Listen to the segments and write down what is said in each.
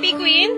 Happy, Queen?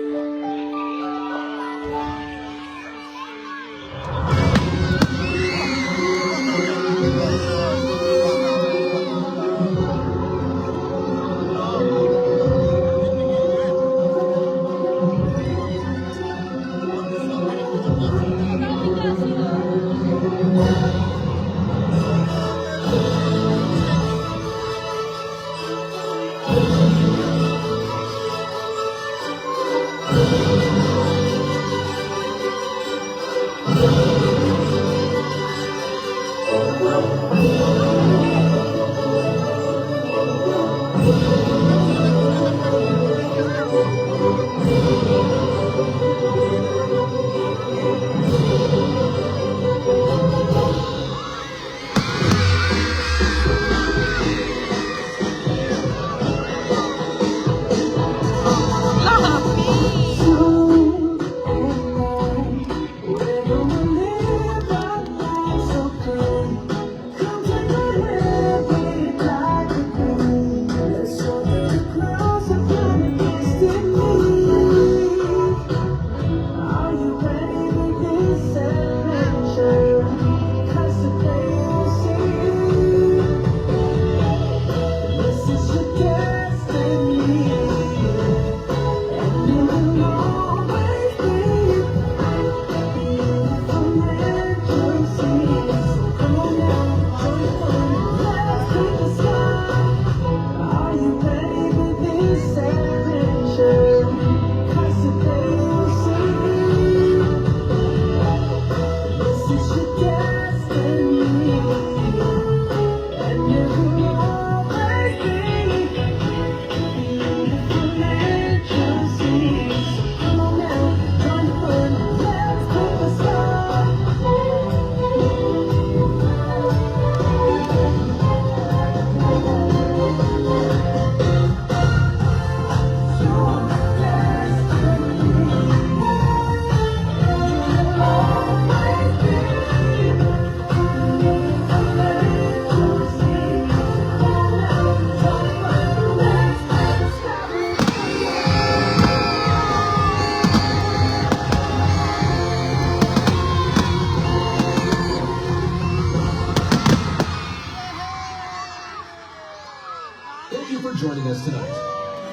Thank you for joining us tonight.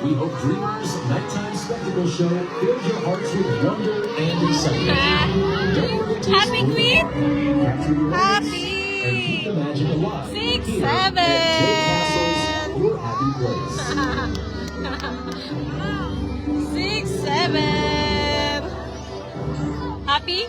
We hope Dreamers' nighttime spectacle show fills your hearts with wonder and excitement. Don't forget to Happy, explore Queen? the park, capture your moments, Happy. and keep the magic alive. 6, Here 7. at Jay Castle's Your Happy Place. 6, 7. Happy?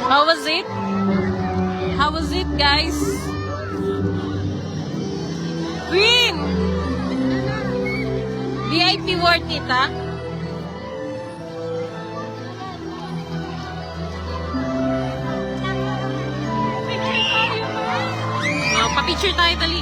How was it? How was it, guys? Queen! VIP worth it, ha? Pa-picture tayo, dali.